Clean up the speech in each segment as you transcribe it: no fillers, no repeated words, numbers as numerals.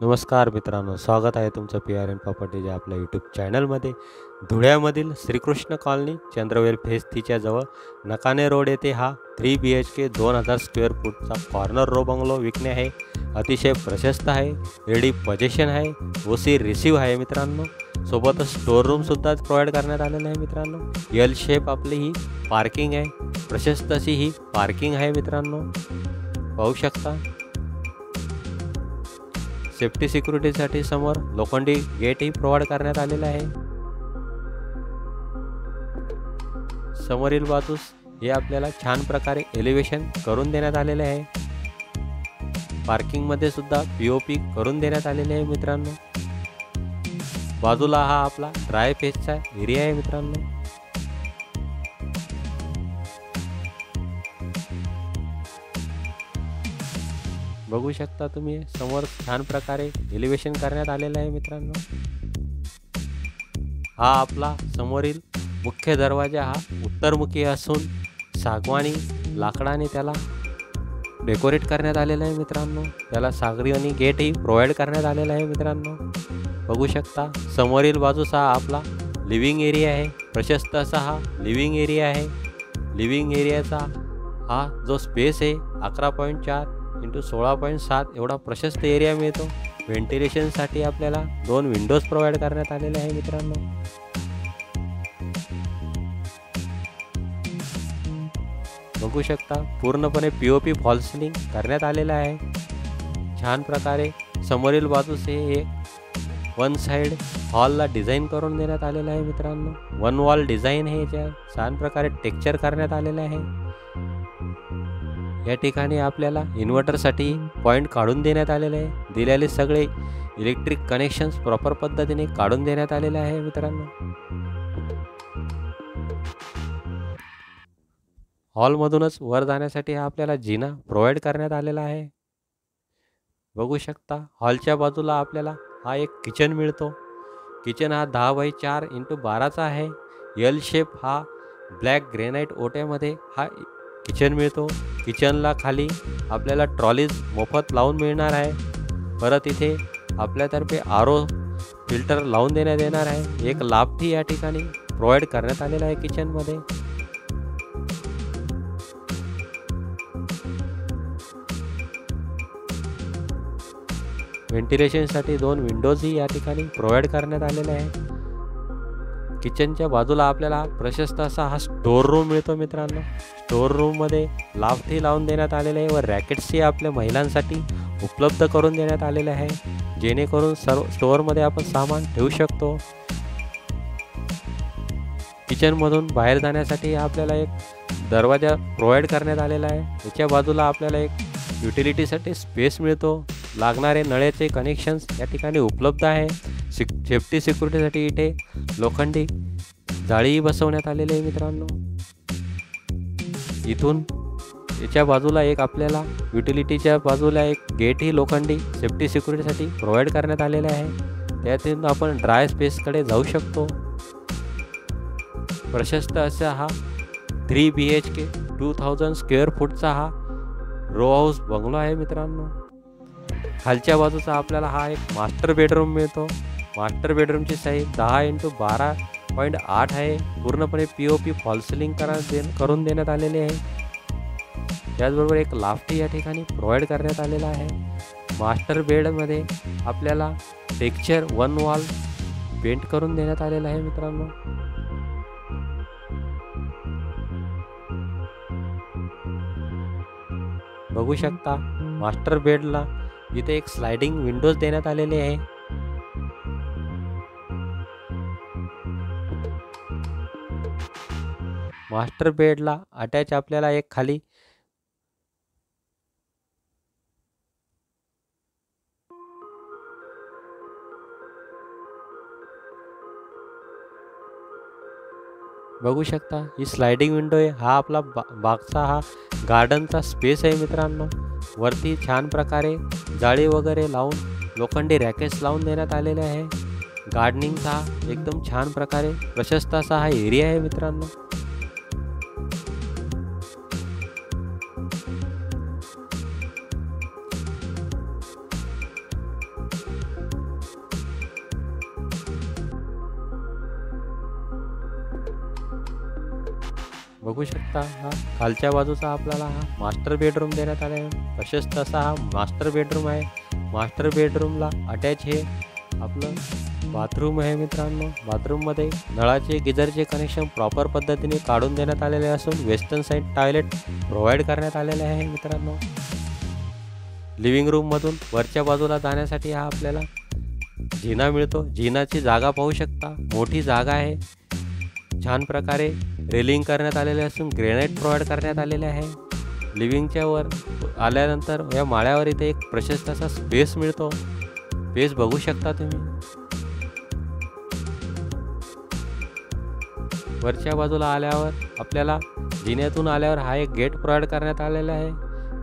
नमस्कार मित्रांनो, स्वागत आहे तुमचं पी.आर.एन. प्रॉपर्टीज या आपल्या यूट्यूब चॅनलमध्ये. धुळ्यामधील श्रीकृष्ण कॉलनी, चंद्रवेल फेज 3च्या जवळ नकाने रोड येथे हा 3 BHK 2000 स्क्वेअर फूटचा कॉर्नर रो बंगलो विकणे आहे. अतिशय प्रशस्त आहे, रेडी पोझिशन आहे, ओसी रिसीव्ह आहे मित्रांनो. सोबतच स्टोअर रूमसुद्धा प्रोव्हाइड करण्यात आलेलं आहे मित्रांनो. एल शेप आपली ही पार्किंग आहे, प्रशस्त अशी ही पार्किंग आहे मित्रांनो, पाहू शकता. सेफ्टी सिक्युरिटीसाठी समोर लोखंडी गेटही प्रोव्हाइड करण्यात आलेला आहे. समोरील बाजूस हे आपल्याला छान प्रकारे एलिव्हेशन करून देण्यात आलेले आहे. पार्किंगमध्ये सुद्धा POP करून देण्यात आलेले आहे मित्रांनो. बाजूला हा आपला ड्राय फेसचा एरिया आहे मित्रांनो. बघू शकता तुम्ही समोर छान प्रकारे एलिव्हेशन करण्यात आलेलं आहे मित्रांनो. हा आपला समोरील मुख्य दरवाजा हा उत्तरमुखी असून सागवानी लाकडाने त्याला डेकोरेट करण्यात आलेलं आहे मित्रांनो. त्याला सागरी गेटही प्रोव्हाइड करण्यात आलेला आहे मित्रांनो. बघू शकता समोरील बाजूस हा आपला लिव्हिंग एरिया आहे. प्रशस्त असा हा लिव्हिंग एरिया आहे. लिव्हिंग एरियाचा हा जो स्पेस आहे 11.4 × 16.7 एवढा प्रशस्त एरिया मिळतो. व्हेंटिलेशनसाठी आपल्याला 2 विंडोज प्रोव्हाइड करण्यात आलेले आहे मित्रांनो. बघू शकता पूर्णपणे POP फॉल सिलिंग करण्यात आलेलं आहे. छान प्रकारे समोरील बाजूस हे वन साइड हॉलला डिझाईन करून देण्यात आलेलं आहे मित्रांनो. वन वॉल डिझाईन हे ज्या छान प्रकारे टेक्स्चर करण्यात आलेलं आहे. या ठिकाणी आपल्याला इन्व्हर्टरसाठी पॉईंट काढून देण्यात आलेले आहे. दिलेले सगळे इलेक्ट्रिक कनेक्शन्स प्रॉपर पद्धतीने काढून देण्यात आलेले आहे मित्रांनो. हॉलमधूनच वर जाण्यासाठी हा आपल्याला जिना प्रोव्हाइड करण्यात आलेला आहे. बघू शकता हॉलच्या बाजूला आपल्याला हा एक किचन मिळतो. किचन हा 10x4 × 12चा आहे. एल शेप हा ब्लॅक ग्रेनाइट ओट्यामध्ये हा किचन मिळतो. किचनला खाली आपल्याला ट्रॉलीज मोफत लावून मिळणार आहे. परत इथे आपल्यातर्फे RO फिल्टर लावून देण्यात येणार आहे. एक लाफ्टही या ठिकाणी प्रोव्हाइड करण्यात आलेला आहे किचनमध्ये. व्हेंटिलेशनसाठी 2 विंडोजही या ठिकाणी प्रोव्हाइड करण्यात आलेले आहे. किचनच्या बाजूला आपल्याला प्रशस्त असा हा स्टोअर रूम मिळतो मित्रांनो. स्टोअर रूममध्ये लाफ्टही लावून देण्यात आलेले आहे व रॅकेट्सही आपल्या महिलांसाठी उपलब्ध करून देण्यात आलेले आहे, जेणेकरून सर्व स्टोअरमध्ये आपण सामान ठेवू शकतो. किचनमधून बाहेर जाण्यासाठी आपल्याला एक दरवाजा प्रोव्हाइड करण्यात आलेला आहे. याच्या बाजूला आपल्याला एक युटिलिटीसाठी स्पेस मिळतो. लागणारे नळाचे कनेक्शन्स या ठिकाणी उपलब्ध आहे. सेफ्टी सिक्युरिटीसाठी इथे लोखंडी जाळीही बसवण्यात आलेली आहे मित्रांनो. इथून याच्या बाजूला एक आपल्याला युटिलिटीच्या बाजूला एक गेटही लोखंडी सेफ्टी सिक्युरिटीसाठी प्रोव्हाइड करण्यात आलेले आहे. त्यातून आपण ड्राय स्पेसकडे जाऊ शकतो. प्रशस्त असा हा 3 BHK 2000 स्क्वेअर फूटचा हा रो हाऊस बंगलो आहे मित्रांनो. खालच्या बाजूचा आपल्याला हा एक मास्टर बेडरूम मिळतो. मास्टर बेडरूमची साईज 10 × 12.8 आहे. पूर्णपणे POP फॉल सिलिंग करून देण्यात आलेले आहे. त्याचबरोबर एक लाफ्टही या ठिकाणी प्रोव्हाइड करण्यात आलेला आहे. मास्टर बेडमध्ये आपल्याला टेक्स्चर वन वॉल पेंट करून देण्यात आलेला आहे मित्रांनो. बघू शकता मास्टर बेडला इथे एक स्लायडिंग विंडोज देण्यात आलेले आहे. मास्टर बेडला अटॅच आपल्याला एक खाली बघू शकता ही स्लायडिंग विंडो आहे. हा आपला बागचा हा गार्डनचा स्पेस आहे मित्रांनो. वरती छान प्रकारे जाळी वगैरे लावून लोखंडी रॅकेट्स लावून देण्यात आलेले आहे. गार्डनिंगचा एकदम छान प्रकारे प्रशस्त असा हा एरिया आहे मित्रांनो. बघू शकता हा खालच्या बाजूचा आपल्याला हा मास्टर बेडरूम देण्यात आला आहे. प्रशस्त असा हा मास्टर बेडरूम आहे. मास्टर बेडरूमला अटॅच हे आपलं बाथरूम आहे मित्रांनो. बाथरूममध्ये नळाचे गिझरचे कनेक्शन प्रॉपर पद्धतीने काढून देण्यात आलेले असून वेस्टर्न साईड टॉयलेट प्रोव्हाइड करण्यात आलेले आहे मित्रांनो. लिव्हिंग रूममधून वरच्या बाजूला जाण्यासाठी हा आपल्याला जिना मिळतो. जिनाची जागा पाहू शकता, मोठी जागा आहे. छान प्रकारे रेलिंग करण्यात आलेले असून ग्रेनाइट प्रोव्हाइड करण्यात आलेले आहे. लिव्हिंगच्या वर आल्यानंतर या माळ्यावर इथे एक प्रशस्त असा स्पेस मिळतो. स्पेस बघू शकता तुम्ही. वरच्या बाजूला आल्यावर आपल्याला जिन्यातून आल्यावर हा एक गेट प्रोव्हाइड करण्यात आलेला आहे.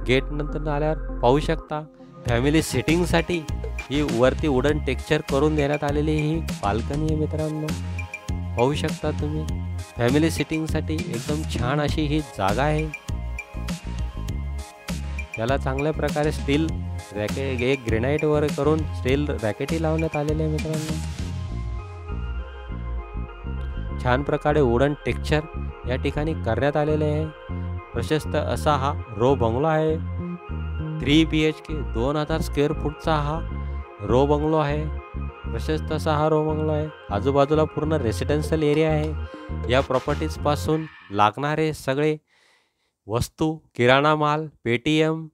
गेट नंतर आल्यावर पाहू शकता फॅमिली सिटिंगसाठी ही वरती वुडन टेक्स्चर करून देण्यात आलेली ही बाल्कनी आहे मित्रांनो. पाहू शकता तुम्ही फॅमिली सिटिंगसाठी एकदम छान अशी ही जागा आहे. त्याला चांगल्या प्रकारे स्टील रॅकेट एक ग्रेनाइट वर करून स्टील रॅकेटही लावण्यात आलेले आहे मित्रांनो. छान प्रकारे वुडन टेक्स्चर या ठिकाणी करण्यात आलेले आहे. प्रशस्त असा हा रो बंगलो आहे. 3 BHK 2000 स्क्वेअर फूटचा हा रो बंगलो आहे. प्रशस्त असा हा रो बंगलो आहे. आजूबाजूला पूर्ण रेसिडेन्शियल एरिया आहे. या प्रॉपर्टीजपासून लागणारे सगळे वस्तू, किराणा माल, पेटीएम,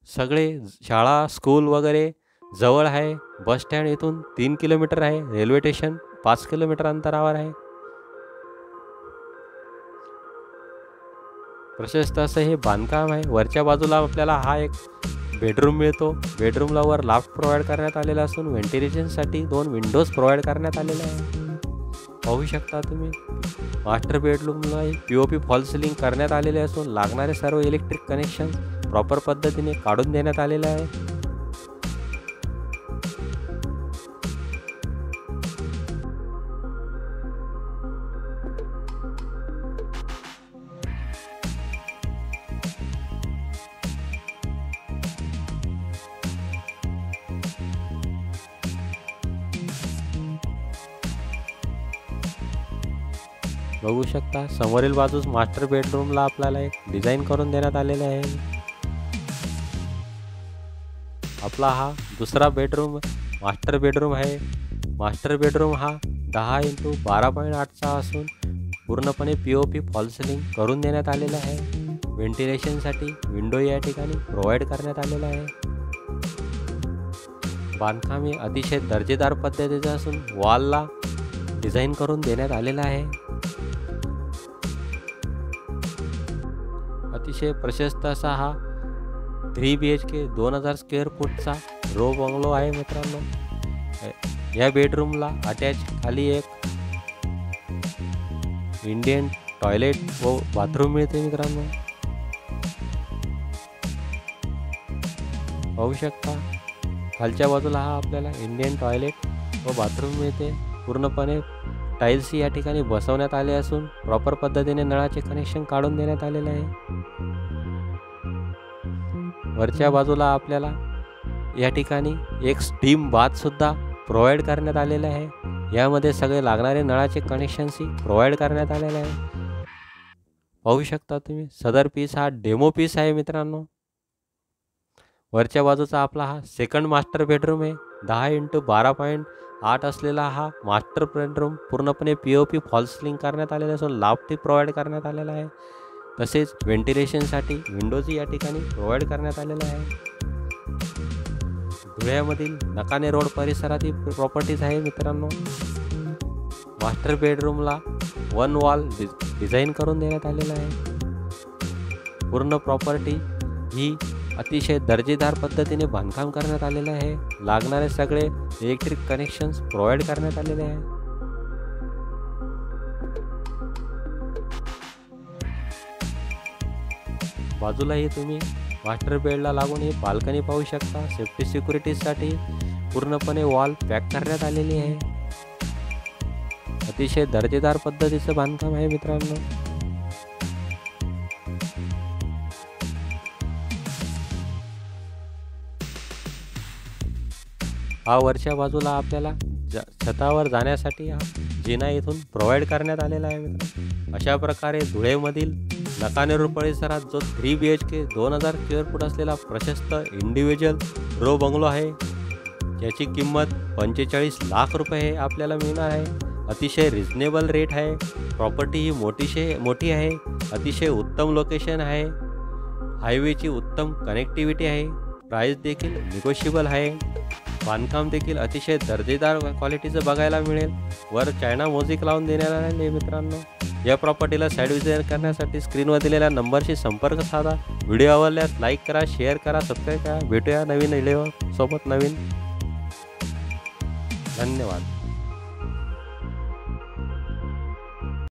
सगळे शाळा, स्कूल वगैरे जवळ आहे. बस स्टँड इथून 3 किलोमीटर आहे. रेल्वे स्टेशन 5 किलोमीटर अंतरावर आहे. प्रशस्त असं हे बांधकाम आहे. वरच्या बाजूला आपल्याला हा एक बेडरूम मिळतो. बेडरूमला वर लाफ्ट प्रोव्हाइड करण्यात आलेला असून व्हेंटिलेशनसाठी 2 विंडोज प्रोव्हाइड करण्यात आलेल्या आहे. पाहू शकता तुम्ही मास्टर बेडरूमला POP फॉल सिलिंग करण्यात आलेले असून लागणारे सर्व इलेक्ट्रिक कनेक्शन प्रॉपर पद्धतीने काढून देण्यात आलेले आहे. बघू शकता समोरील बाजूस मास्टर बेडरूमला आपल्याला एक डिझाईन करून देण्यात आलेले आहे. आपला हा दुसरा बेडरूम मास्टर बेडरूम आहे. मास्टर बेडरूम हा 10x12.8चा असून पूर्णपणे POP फॉल सिलिंग करून देण्यात आलेला आहे. व्हेंटिलेशनसाठी विंडो या ठिकाणी प्रोव्हाइड करण्यात आलेला आहे. बांधकाम हे अतिशय दर्जेदार पद्धतीचं असून वॉलला डिझाईन करून देण्यात आलेला आहे. अतिशय प्रशस्त असा हा 3 BHK 2000 स्क्वेअर फूटचा रो बंगलो आहे मित्रांनो. या बेडरूमला अटॅच खाली एक इंडियन टॉयलेट व बाथरूम मिळते मित्रांनो. पाहू शकता खालच्या बाजूला हा आपल्याला इंडियन टॉयलेट व बाथरूम मिळते. पूर्णपणे टाईल्स या ठिकाणी बसवण्यात आले असून प्रॉपर पद्धतीने नळाचे कनेक्शन काढून देण्यात आलेले आहे. वरच्या बाजूला आपल्याला या ठिकाणी एक स्टीम बाथ सुद्धा प्रोव्हाइड करण्यात आलेले आहे. यामध्ये सगळे लागणारे नळाचे कनेक्शन्सही प्रोव्हाइड करण्यात आलेले आहे. पाहू शकता तुम्ही सदर पीस हा डेमो पीस आहे मित्रांनो. वरच्या बाजूचा आपला हा सेकंड मास्टर बेडरूम आहे. 10x12.8 असलेला हा मास्टर बेडरूम पूर्णपणे POP फॉल सिलिंग करण्यात आलेला असून लाफ्टही प्रोव्हाइड करण्यात आलेला आहे. तसेच व्हेंटिलेशनसाठी विंडोजही या ठिकाणी प्रोव्हाइड करण्यात आलेला आहे. धुळ्यामधील नकाने रोड परिसरात ही प्रॉपर्टीज आहे मित्रांनो. मास्टर बेडरूमला 1 वॉल डिझाईन करून देण्यात आलेला आहे. पूर्ण प्रॉपर्टी ही अतिशय दर्जेदार पद्धतीने बांधकाम करण्यात आलेले आहे. लागणारे सगळे इलेक्ट्रिक कनेक्शन्स प्रोव्हाइड करण्यात आलेले आहे. बाजूलाही तुम्ही मास्टर बेडला लागून ही बाल्कनी पाहू शकता. सेफ्टी सिक्युरिटीसाठी पूर्णपणे वॉल पॅक करण्यात आलेली आहे. अतिशय दर्जेदार पद्धतीचं बांधकाम आहे मित्रांनो. हा वरच्या बाजूला आपल्याला छतावर जाण्यासाठी हा जिना इथून प्रोव्हाइड करण्यात आलेला आहे मित्रांनो. अशा प्रकारे धुळेमधील नकानेरूर परिसरात जो 3 BHK 2000 स्क्वेअर फूट असलेला प्रशस्त इंडिव्हिज्युअल रो बंगलो आहे, ज्याची किंमत 45 लाख रुपये आपल्याला मिळणार आहे. अतिशय रिजनेबल रेट आहे. प्रॉपर्टी ही मोठी आहे. अतिशय उत्तम लोकेशन आहे. हायवेची उत्तम कनेक्टिव्हिटी आहे. प्राईस देखील निगोशिएबल आहे. बांधकाम देखील अतिशय दर्जेदार क्वालिटीचं बघायला मिळेल. वर चायना म्युझिक लावून देण्यात आलेले आहे मित्रांनो. या प्रॉपर्टीला साईड व्हिजिट करण्यासाठी स्क्रीनवर दिलेल्या नंबरशी संपर्क साधा. व्हिडिओ आवडल्यास लाईक करा, शेअर करा, सबस्क्राईब करा. भेटूया नवीन व्हिडिओ सोबत नवीन. धन्यवाद.